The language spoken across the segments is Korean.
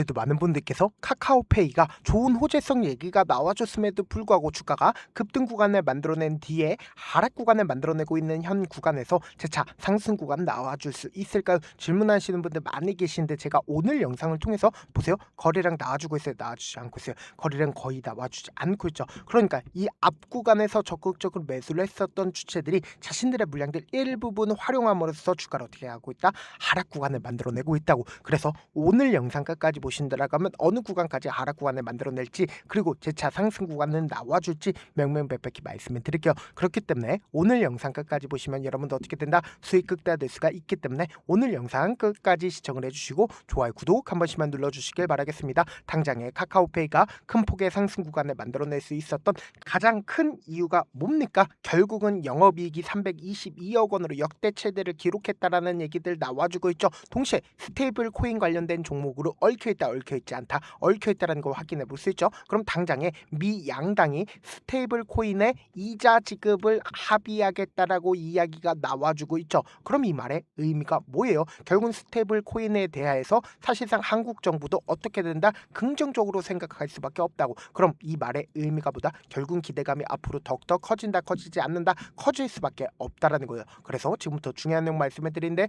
그래도 많은 분들께서 카카오페이가 좋은 호재성 얘기가 나와줬음에도 불구하고 주가가 급등 구간을 만들어낸 뒤에 하락 구간을 만들어내고 있는 현 구간에서 재차 상승 구간 나와줄 수 있을까요? 질문하시는 분들 많이 계신데 제가 오늘 영상을 통해서 보세요. 거래량 나와주고 있어요? 나와주지 않고 있어요? 거래량 거의 나와주지 않고 있죠. 그러니까 이 앞 구간에서 적극적으로 매수를 했었던 주체들이 자신들의 물량들 일부분 활용함으로써 주가를 어떻게 하고 있다? 하락 구간을 만들어내고 있다고. 그래서 오늘 영상 끝까지 보신다라고 하면 어느 구간까지 하락 구간을 만들어낼지, 그리고 재차 상승 구간은 나와줄지 명명백백히 말씀을 드릴게요. 그렇기 때문에 오늘 영상 끝까지 보시면 여러분도 어떻게 된다? 수익 극대화될 수가 있기 때문에 오늘 영상 끝까지 시청을 해주시고 좋아요, 구독 한 번씩만 눌러주시길 바라겠습니다. 당장에 카카오페이가 큰 폭의 상승 구간을 만들어낼 수 있었던 가장 큰 이유가 뭡니까? 결국은 영업이익이 322억 원으로 역대 최대를 기록했다라는 얘기들 나와주고 있죠. 동시에 스테이블 코인 관련된 종목으로 얽혀있다, 얽혀있지 않다, 얽혀있다라는 거 확인해 볼 수 있죠. 그럼 당장에 미 양당이 스테이블 코인의 이자 지급을 합의하겠다라고 이야기가 나와주고 있죠. 그럼 이 말의 의미가 뭐예요? 결국은 스테이블 코인에 대하여서 사실상 한국 정부도 어떻게 된다? 긍정적으로 생각할 수밖에 없다고. 그럼 이 말의 의미가 보다 결국은 기대감이 앞으로 더욱더 커진다, 커지지 않는다, 커질 수밖에 없다라는 거예요. 그래서 지금부터 중요한 내용 말씀해 드리는데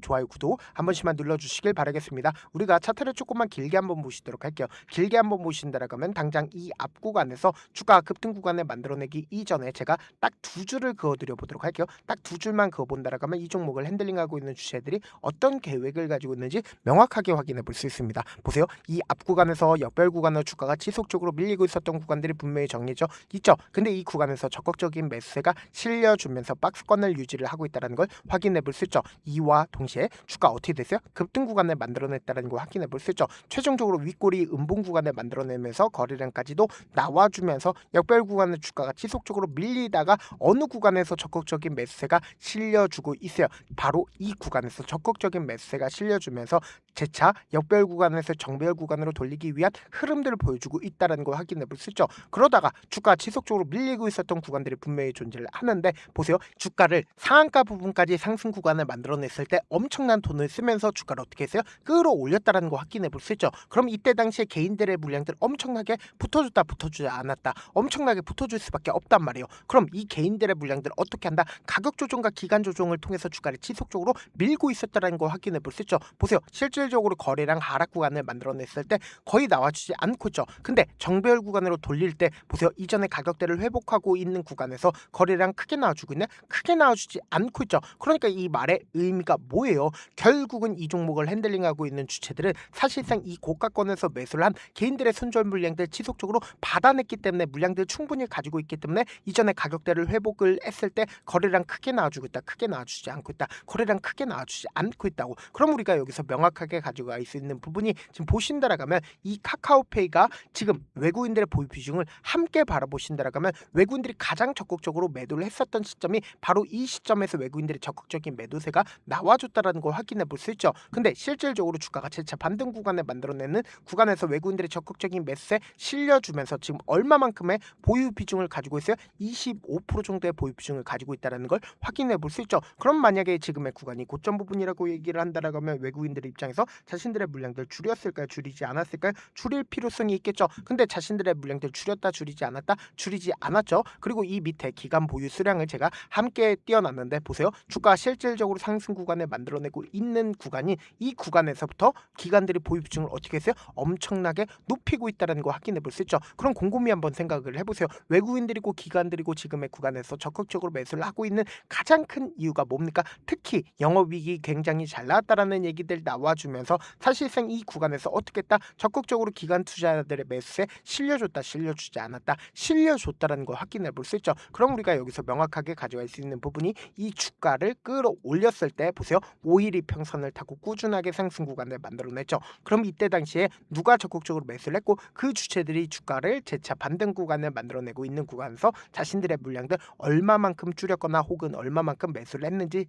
좋아요, 구독 한 번씩만 눌러주시길 바라겠습니다. 우리가 차트를 조금만 길게 한번 보시도록 할게요. 길게 한번 보신다라고 하면 당장 이 앞 구간에서 주가 급등 구간을 만들어내기 이전에 제가 딱 두 줄을 그어드려 보도록 할게요. 딱 두 줄만 그어본다라고 하면 이 종목을 핸들링하고 있는 주체들이 어떤 계획을 가지고 있는지 명확하게 확인해 볼 수 있습니다. 보세요. 이 앞 구간에서 역별 구간으로 주가가 지속적으로 밀리고 있었던 구간들이 분명히 정해져 있죠. 근데 이 구간에서 적극적인 매수세가 실려주면서 박스권을 유지를 하고 있다는 걸 확인해 볼 수 있죠. 이와 동시에 주가 어떻게 됐어요? 급등 구간을 만들어냈다는 걸 확인해 볼 수 있죠. 최종적으로 윗꼬리 음봉 구간을 만들어내면서 거래량까지도 나와주면서 역별 구간의 주가가 지속적으로 밀리다가 어느 구간에서 적극적인 매수세가 실려주고 있어요. 바로 이 구간에서 적극적인 매수세가 실려주면서 재차 역별 구간에서 정배열 구간으로 돌리기 위한 흐름들을 보여주고 있다는 걸 확인해 볼 수 있죠. 그러다가 주가 지속적으로 밀리고 있었던 구간들이 분명히 존재를 하는데 보세요. 주가를 상한가 부분까지 상승 구간을 만들어냈을 때 엄청난 돈을 쓰면서 주가를 어떻게 했어요? 끌어올렸다는 거 확인해 볼 수 있죠. 그럼 이때 당시에 개인들의 물량들 엄청나게 붙어줬다, 붙어주지 않았다, 엄청나게 붙어줄 수밖에 없단 말이에요. 그럼 이 개인들의 물량들 어떻게 한다? 가격 조정과 기간 조정을 통해서 주가를 지속적으로 밀고 있었다는 거 확인해 볼 수 있죠. 보세요. 실질적으로 거래량 하락 구간을 만들어냈을 때 거의 나와주지 않고 있죠. 근데 정배열 구간으로 돌릴 때 보세요. 이전의 가격대를 회복하고 있는 구간에서 거래량 크게 나와주고 있네? 크게 나와주지 않고 있죠. 그러니까 이 말의 의미가 뭐예요? 결국은 이 종목을 핸들링하고 있는 주체들은 사실상 이 고가권에서 매수를 한 개인들의 손절 물량들 지속적으로 받아냈기 때문에 물량들 충분히 가지고 있기 때문에 이전의 가격대를 회복을 했을 때 거래량 크게 나와주고 있다, 크게 나와주지 않고 있다, 거래량 크게 나와주지 않고 있다고. 그럼 우리가 여기서 명확하게 가지고 갈 수 있는 부분이 지금 보신다라고 하면 이 카카오페이가 지금 외국인들의 보유 비중을 함께 바라보신다라고 하면 외국인들이 가장 적극적으로 매도를 했었던 시점이 바로 이 시점에서 외국인들의 적극적인 매도세가 나와줬다라는 걸 확인해 볼 수 있죠. 근데 실질적으로 주가가 재차 반등 구간을 만들어내는 구간에서 외국인들의 적극적인 매수세 실려주면서 지금 얼마만큼의 보유 비중을 가지고 있어요? 25% 정도의 보유 비중을 가지고 있다는 걸 확인해 볼 수 있죠. 그럼 만약에 지금의 구간이 고점 부분이라고 얘기를 한다라고 하면 외국인들 입장에서 자신들의 물량들 줄였을까요? 줄이지 않았을까요? 줄일 필요성이 있겠죠. 근데 자신들의 물량들 줄였다, 줄이지 않았다? 줄이지 않았죠. 그리고 이 밑에 기간 보유 수량을 제가 함께 띄워놨는데 보세요. 주가 실질적으로 상승 구간을 만들어내고 있는 구간이 이 구간에서부터 기관들이 보유 비중을 어떻게 했어요? 엄청나게 높이고 있다는 거 확인해 볼 수 있죠. 그럼 곰곰이 한번 생각을 해보세요. 외국인들이고 기관들이고 지금의 구간에서 적극적으로 매수를 하고 있는 가장 큰 이유가 뭡니까? 특히 영업이익이 굉장히 잘 나왔다라는 얘기들 나와주면서 사실상 이 구간에서 어떻게 했다? 적극적으로 기관 투자자들의 매수에 실려줬다, 실려주지 않았다, 실려줬다라는 거 확인해 볼 수 있죠. 그럼 우리가 여기서 명확하게 가져갈 수 있는 부분이 이 주가를 끌어올렸을 때 보세요. 5일 이평선을 타고 꾸준하게 상승 구간을 만들어냈죠. 그럼 이때 당시에 누가 적극적으로 매수를 했고 그 주체들이 주가를 재차 반등 구간을 만들어내고 있는 구간에서 자신들의 물량들 얼마만큼 줄였거나 혹은 얼마만큼 매수를 했는지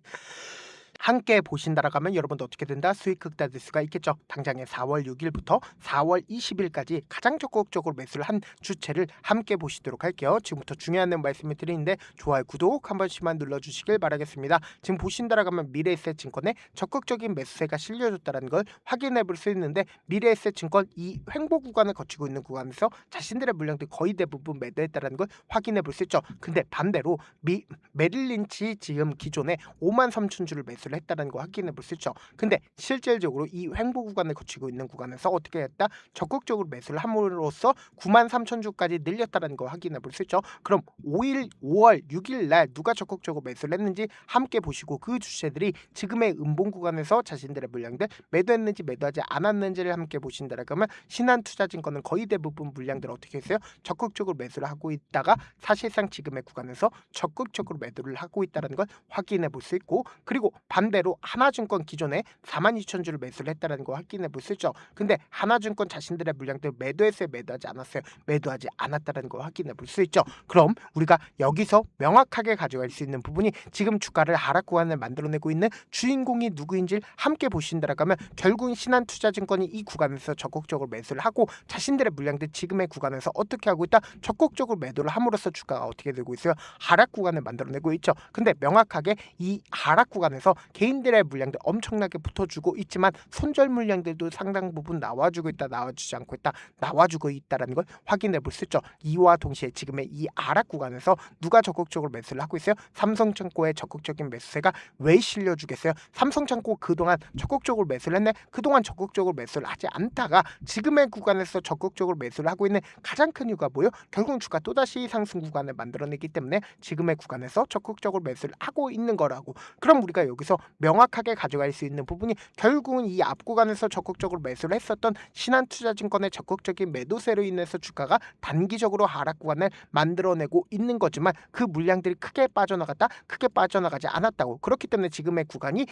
함께 보신다라고 하면 여러분도 어떻게 된다? 수익 극대화될 수가 있겠죠. 당장에 4월 6일부터 4월 20일까지 가장 적극적으로 매수를 한 주체를 함께 보시도록 할게요. 지금부터 중요한 내용 말씀을 드리는데 좋아요, 구독 한 번씩만 눌러주시길 바라겠습니다. 지금 보신다라고 하면 미래에셋증권에 적극적인 매수세가 실려졌다는 걸 확인해 볼 수 있는데, 미래에셋증권 이 횡보 구간을 거치고 있는 구간에서 자신들의 물량들 거의 대부분 매도했다는 걸 확인해 볼 수 있죠. 근데 반대로 메릴린치 지금 기존에 53,000주를 매수를 했다는 거 확인해 볼 수 있죠. 근데 실질적으로 이 횡보 구간을 거치고 있는 구간에서 어떻게 했다? 적극적으로 매수를 함으로써 93,000주까지 늘렸다는 거 확인해 볼 수 있죠. 그럼 5월 6일 날 누가 적극적으로 매수를 했는지 함께 보시고, 그 주체들이 지금의 음봉 구간에서 자신들의 물량들 매도했는지 매도하지 않았는지를 함께 보신다라 그러면, 신한투자증권은 거의 대부분 물량들 어떻게 했어요? 적극적으로 매수를 하고 있다가 사실상 지금의 구간에서 적극적으로 매도를 하고 있다는 걸 확인해 볼 수 있고, 그리고 반대로 하나증권 기존에 42,000주를 매수를 했다는 거 확인해 볼 수 있죠. 근데 하나증권 자신들의 물량들 매도했어요, 매도하지 않았어요? 매도하지 않았다는 거 확인해 볼 수 있죠. 그럼 우리가 여기서 명확하게 가져갈 수 있는 부분이, 지금 주가를 하락 구간을 만들어내고 있는 주인공이 누구인지 함께 보신다라고 하면, 결국은 신한투자증권이 이 구간에서 적극적으로 매수를 하고 자신들의 물량들 지금의 구간에서 어떻게 하고 있다? 적극적으로 매도를 함으로써 주가가 어떻게 되고 있어요? 하락 구간을 만들어내고 있죠. 근데 명확하게 이 하락 구간에서 개인들의 물량들 엄청나게 붙어주고 있지만 손절 물량들도 상당 부분 나와주고 있다, 나와주지 않고 있다, 나와주고 있다라는 걸 확인해 볼 수 있죠. 이와 동시에 지금의 이 하락 구간에서 누가 적극적으로 매수를 하고 있어요? 삼성증권의 적극적인 매수세가 왜 실려주겠어요? 삼성증권 그동안 적극적으로 매수를 했네. 그동안 적극적으로 매수를 하지 않다가 지금의 구간에서 적극적으로 매수를 하고 있는 가장 큰 이유가 뭐예요? 결국 주가 또다시 상승 구간을 만들어내기 때문에 지금의 구간에서 적극적으로 매수를 하고 있는 거라고. 그럼 우리가 여기서 명확하게 가져갈 수 있는 부분이, 결국은 이 앞 구간에서 적극적으로 매수를 했었던 신한투자증권의 적극적인 매도세로 인해서 주가가 단기적으로 하락 구간을 만들어내고 있는 거지만, 그 물량들이 크게 빠져나갔다, 크게 빠져나가지 않았다고. 그렇기 때문에 지금의 구간이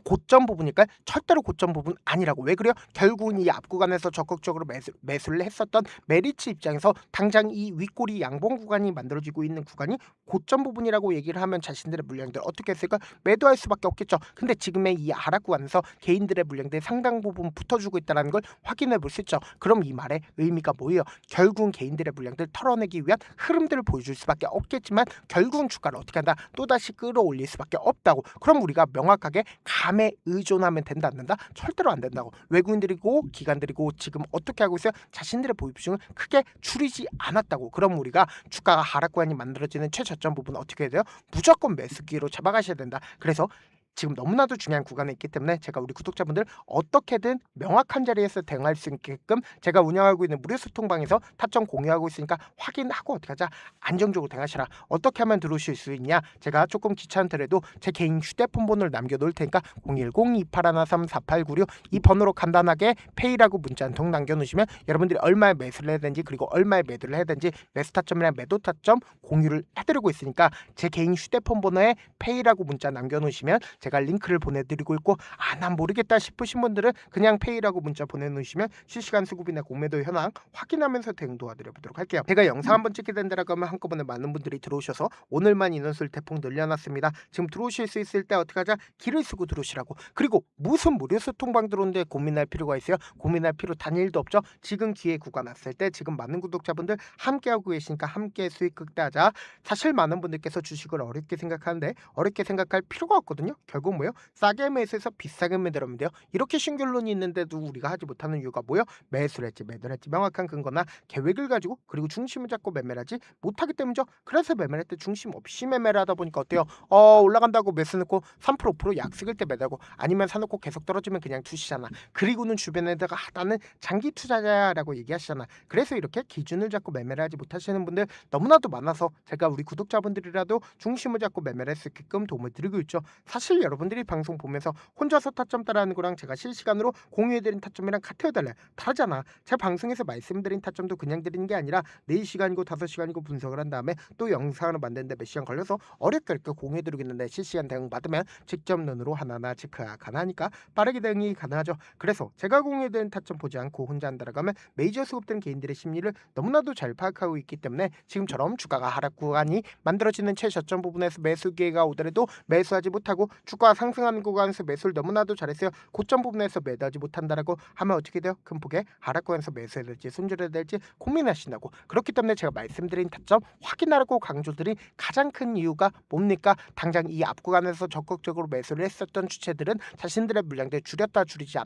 고점 부분일까요? 절대로 고점 부분 아니라고. 왜 그래요? 결국은 이 앞 구간에서 적극적으로 매수를 했었던 메리츠 입장에서 당장 이 윗꼬리 양봉 구간이 만들어지고 있는 구간이 고점 부분이라고 얘기를 하면 자신들의 물량들 어떻게 했을까? 매도할 수밖에 없겠죠. 근데 지금의 이 하락 구간에서 개인들의 물량들이 상당 부분 붙어주고 있다는 걸 확인해 볼 수 있죠. 그럼 이 말의 의미가 뭐예요? 결국은 개인들의 물량들 털어내기 위한 흐름들을 보여줄 수밖에 없겠지만, 결국은 주가를 어떻게 한다? 또다시 끌어올릴 수밖에 없다고. 그럼 우리가 명확하게 감에 의존하면 된다, 안 된다? 절대로 안 된다고. 외국인들이고 기관들이고 지금 어떻게 하고 있어요? 자신들의 보유비중을 크게 줄이지 않았다고. 그럼 우리가 주가가 하락 구간이 만들어지는 최저점 부분 어떻게 해야 돼요? 무조건 매수기로 잡아가셔야 된다. 그래서 지금 너무나도 중요한 구간에 있기 때문에 제가 우리 구독자분들 어떻게든 명확한 자리에서 대응할 수 있게끔 제가 운영하고 있는 무료 소통방에서 타점 공유하고 있으니까 확인하고 어떻게 하자? 안정적으로 대응하시라. 어떻게 하면 들어오실 수 있냐? 제가 조금 귀찮더라도 제 개인 휴대폰 번호를 남겨놓을 테니까 010-2813-4896 이 번호로 간단하게 페이라고 문자 한 통 남겨놓으시면 여러분들이 얼마에 매수를 해야 되는지, 그리고 얼마에 매도를 해야 되는지 매수 타점이랑 매도 타점 공유를 해드리고 있으니까, 제 개인 휴대폰 번호에 페이라고 문자 남겨놓으시면 제가 링크를 보내드리고 있고, 난 모르겠다 싶으신 분들은 그냥 페이라고 문자 보내놓으시면 실시간 수급이나 공매도 현황 확인하면서 대응 도와드려보도록 할게요. 제가 영상 한번 찍게 된다라고 하면 한꺼번에 많은 분들이 들어오셔서 오늘만 인원수를 대폭 늘려놨습니다. 지금 들어오실 수 있을 때 어떻게 하자? 길을 쓰고 들어오시라고. 그리고 무슨 무료 소통방 들어오는데 고민할 필요가 있어요? 고민할 필요 단일도 없죠. 지금 기회 구간 왔을 때 지금 많은 구독자분들 함께하고 계시니까 함께 수익 극대화자. 사실 많은 분들께서 주식을 어렵게 생각하는데 어렵게 생각할 필요가 없거든요. 결국 뭐예요? 싸게 매수해서 비싸게 매도하면 돼요. 이렇게 신결론이 있는데도 우리가 하지 못하는 이유가 뭐예요? 매수를 했지 매도를 했지 명확한 근거나 계획을 가지고, 그리고 중심을 잡고 매매를 하지 못하기 때문이죠. 그래서 매매할 때 중심 없이 매매를 하다 보니까 어때요? 올라간다고 매수 넣고 3% 5% 약식을 때 매다고, 아니면 사놓고 계속 떨어지면 그냥 투시잖아. 그리고는 주변에다가 나는 장기 투자자라고 얘기하시잖아. 그래서 이렇게 기준을 잡고 매매를 하지 못하시는 분들 너무나도 많아서 제가 우리 구독자분들이라도 중심을 잡고 매매를 할 수 있게끔 도움을 드리고 있죠. 사실 여러분들이 방송 보면서 혼자서 타점 따라하는 거랑 제가 실시간으로 공유해드린 타점이랑 같아요, 달라요? 다르잖아. 제 방송에서 말씀드린 타점도 그냥 드리는 게 아니라 4시간이고 5시간이고 분석을 한 다음에 또 영상을 만드는데 몇 시간 걸려서 어렵게 공유해드리고 있는데, 실시간 대응 받으면 직접 눈으로 하나하나 체크가 가능하니까 빠르게 대응이 가능하죠. 그래서 제가 공유해드린 타점 보지 않고 혼자 한다라고 하면 메이저 수급된 개인들의 심리를 너무나도 잘 파악하고 있기 때문에 지금처럼 주가가 하락 구간이 만들어지는 최저점 부분에서 매수 기회가 오더라도 매수하지 못하고 주가 상승하는 구간에서 매수를 너무나도 잘했어요. 고점 부분에서 매도하지 못한다라고 하면 어떻게 돼요? 큰 폭의 하락 구간에서 매수해야 될지 손절해야 될지 고민하신다고. 그렇기 때문에 제가 말씀드린 타점 확인하라고 강조드린 가장 큰 이유가 뭡니까? 당장 이 앞 구간에서 적극적으로 매수를 했었던 주체들은 자신들의 물량들 줄였다 줄이지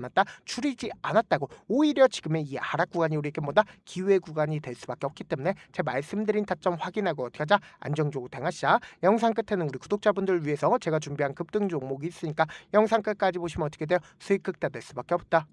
않았다고. 오히려 지금의 이 하락 구간이 우리에게 뭐다? 기회 구간이 될 수밖에 없기 때문에 제가 말씀드린 타점 확인하고 어떻게 하자? 안정적으로 대응하시자. 영상 끝에는 우리 구독자분들을 위해서 제가 준비한 급등 종목이 있으니까 영상 끝까지 보시면 어떻게 돼요? 수익 극대화될 수밖에 없다.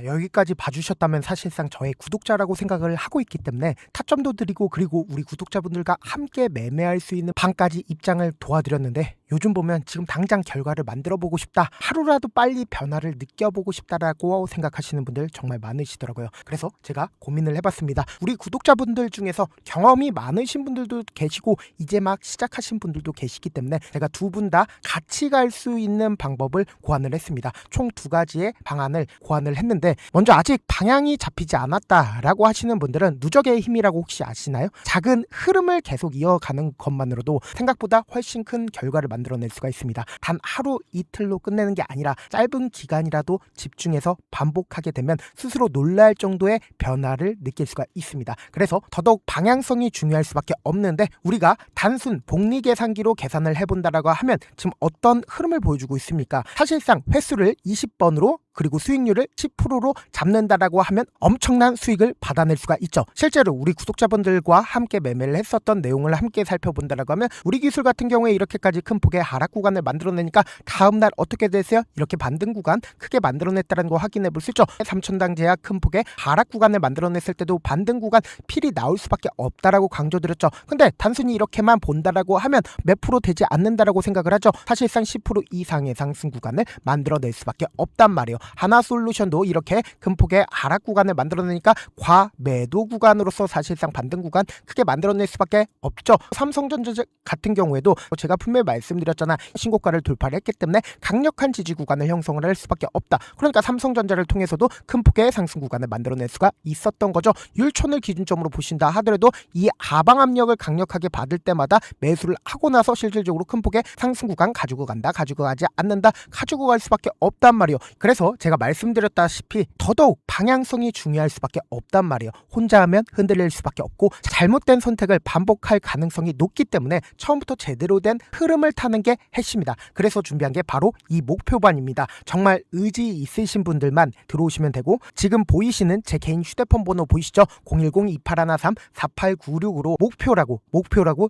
여기까지 봐주셨다면 사실상 저의 구독자라고 생각을 하고 있기 때문에 타점도 드리고 그리고 우리 구독자분들과 함께 매매할 수 있는 방까지 입장을 도와드렸는데, 요즘 보면 지금 당장 결과를 만들어 보고 싶다, 하루라도 빨리 변화를 느껴보고 싶다라고 생각하시는 분들 정말 많으시더라고요. 그래서 제가 고민을 해봤습니다. 우리 구독자분들 중에서 경험이 많으신 분들도 계시고 이제 막 시작하신 분들도 계시기 때문에 제가 두 분 다 같이 갈 수 있는 방법을 고안을 했습니다. 총 2가지의 방안을 고안을 했는데, 먼저 아직 방향이 잡히지 않았다라고 하시는 분들은 누적의 힘이라고 혹시 아시나요? 작은 흐름을 계속 이어가는 것만으로도 생각보다 훨씬 큰 결과를 만들어낼 수가 있습니다. 단 하루 이틀로 끝내는 게 아니라 짧은 기간이라도 집중해서 반복하게 되면 스스로 놀랄 정도의 변화를 느낄 수가 있습니다. 그래서 더더욱 방향성이 중요할 수밖에 없는데, 우리가 단순 복리계산기로 계산을 해본다라고 하면 지금 어떤 흐름을 보여주고 있습니까? 사실상 횟수를 20번으로 그리고 수익률을 10%로 잡는다라고 하면 엄청난 수익을 받아낼 수가 있죠. 실제로 우리 구독자분들과 함께 매매를 했었던 내용을 함께 살펴본다라고 하면 우리 기술 같은 경우에 이렇게까지 큰 폭의 하락 구간을 만들어내니까 다음날 어떻게 됐어요? 이렇게 반등 구간 크게 만들어냈다는 거 확인해 볼 수 있죠. 3천당 제약 큰 폭의 하락 구간을 만들어냈을 때도 반등 구간 필이 나올 수밖에 없다라고 강조드렸죠. 근데 단순히 이렇게만 본다라고 하면 몇 프로 되지 않는다라고 생각을 하죠. 사실상 10% 이상의 상승 구간을 만들어낼 수밖에 없단 말이에요. 하나솔루션도 이렇게 큰 폭의 하락 구간을 만들어내니까 과매도 구간으로서 사실상 반등 구간 크게 만들어낼 수밖에 없죠. 삼성전자 같은 경우에도 제가 분명히 말씀드렸잖아. 신고가를 돌파를 했기 때문에 강력한 지지 구간을 형성을 할 수밖에 없다. 그러니까 삼성전자를 통해서도 큰 폭의 상승 구간을 만들어낼 수가 있었던 거죠. 율촌을 기준점으로 보신다 하더라도 이 하방 압력을 강력하게 받을 때마다 매수를 하고 나서 실질적으로 큰 폭의 상승 구간 가지고 간다, 가지고 가지 않는다, 가지고 갈 수밖에 없단 말이에요. 그래서 제가 말씀드렸다시피 더더욱 방향성이 중요할 수밖에 없단 말이에요. 혼자 하면 흔들릴 수밖에 없고 잘못된 선택을 반복할 가능성이 높기 때문에 처음부터 제대로 된 흐름을 타는 게 핵심이다. 그래서 준비한 게 바로 이 목표반입니다. 정말 의지 있으신 분들만 들어오시면 되고, 지금 보이시는 제 개인 휴대폰 번호 보이시죠? 010-2813-4896으로 목표라고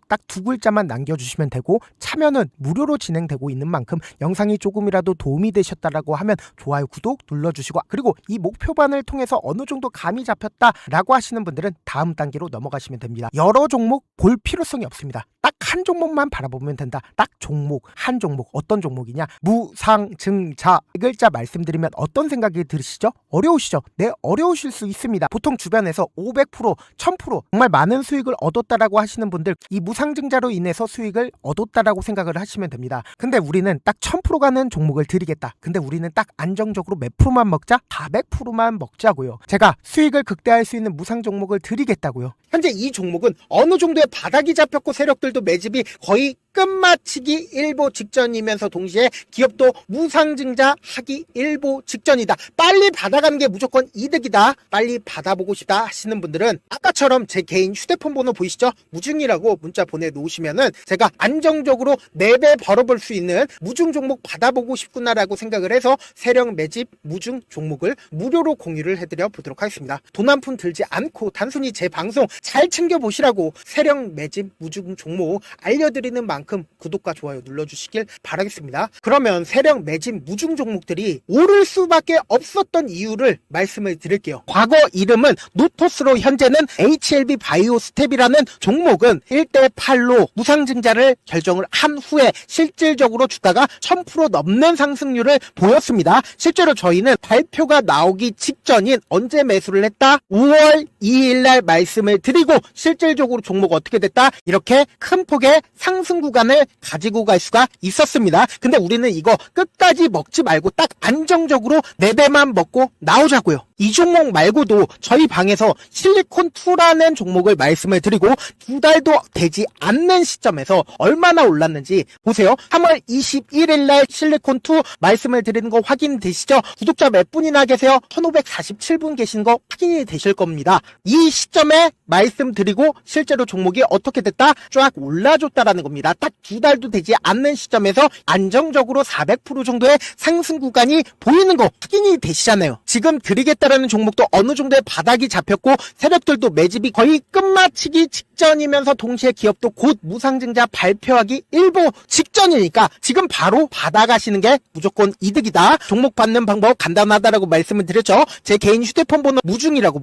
딱 2글자만 남겨주시면 되고, 참여는 무료로 진행되고 있는 만큼 영상이 조금이라도 도움이 되셨다라고 하면 좋아요, 구독 눌러주시고, 그리고 이 목표반을 통해서 어느 정도 감이 잡혔다라고 하시는 분들은 다음 단계로 넘어가시면 됩니다. 여러 종목 볼 필요성이 없습니다. 딱 한 종목만 바라보면 된다. 딱 종목, 한 종목. 어떤 종목이냐? 무상증자. 이 글자 말씀드리면 어떤 생각이 들으시죠? 어려우시죠? 네, 어려우실 수 있습니다. 보통 주변에서 500%, 1000% 정말 많은 수익을 얻었다라고 하시는 분들, 이 무상증자로 인해서 수익을 얻었다라고 생각을 하시면 됩니다. 근데 우리는 딱 1000% 가는 종목을 드리겠다. 근데 우리는 딱 안정적으로 몇 프로만 먹자? 400%만 먹자고요. 제가 수익을 극대화할 수 있는 무상 종목을 드리겠다고요. 현재 이 종목은 어느 정도의 바닥이 잡혔고 세력들도 매집이 거의 끝마치기 일보 직전이면서 동시에 기업도 무상증자하기 일보 직전이다. 빨리 받아가는 게 무조건 이득이다. 빨리 받아보고 싶다 하시는 분들은 아까처럼 제 개인 휴대폰 번호 보이시죠? 무중이라고 문자 보내놓으시면은 제가 안정적으로 4배 벌어볼 수 있는 무중 종목 받아보고 싶구나라고 생각을 해서 세력 매집 무중 종목을 무료로 공유를 해드려 보도록 하겠습니다. 돈 한 푼 들지 않고 단순히 제 방송 잘 챙겨보시라고 세력 매집 무중 종목 알려드리는 만큼 구독과 좋아요 눌러주시길 바라겠습니다. 그러면 세력 매집 무중 종목들이 오를 수밖에 없었던 이유를 말씀을 드릴게요. 과거 이름은 노토스로 현재는 HLB 바이오스텝이라는 종목은 1대8로 무상증자를 결정을 한 후에 실질적으로 주가가 1000% 넘는 상승률을 보였습니다. 실제로 저희는 발표가 나오기 직전인 언제 매수를 했다? 5월 2일 날 말씀을 드리고 실질적으로 종목 어떻게 됐다? 이렇게 큰 폭의 상승 구간 구간을 가지고 갈 수가 있었습니다. 근데 우리는 이거 끝까지 먹지 말고 딱 안정적으로 4배만 먹고 나오자고요. 이 종목 말고도 저희 방에서 실리콘2라는 종목을 말씀을 드리고 2달도 되지 않는 시점에서 얼마나 올랐는지 보세요. 3월 21일 날 실리콘2 말씀을 드리는 거 확인되시죠? 구독자 몇 분이나 계세요? 1547분 계신 거 확인이 되실 겁니다. 이 시점에 말씀드리고 실제로 종목이 어떻게 됐다? 쫙 올라줬다라는 겁니다. 딱 2달도 되지 않는 시점에서 안정적으로 400% 정도의 상승 구간이 보이는 거 확인이 되시잖아요. 지금 드리겠다라는 종목도 어느 정도의 바닥이 잡혔고 세력들도 매집이 거의 끝마치기 직전이면서 동시에 기업도 곧 무상증자 발표하기 일보 직전이니까 지금 바로 받아가시는 게 무조건 이득이다. 종목 받는 방법 간단하다라고 말씀을 드렸죠. 제 개인 휴대폰 번호 무중이라고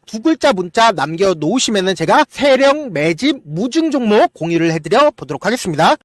2글자 문자 남겨놓으시면은 제가 세력 매집 무중 종목 공유를 해드려 보도록 하겠습니다.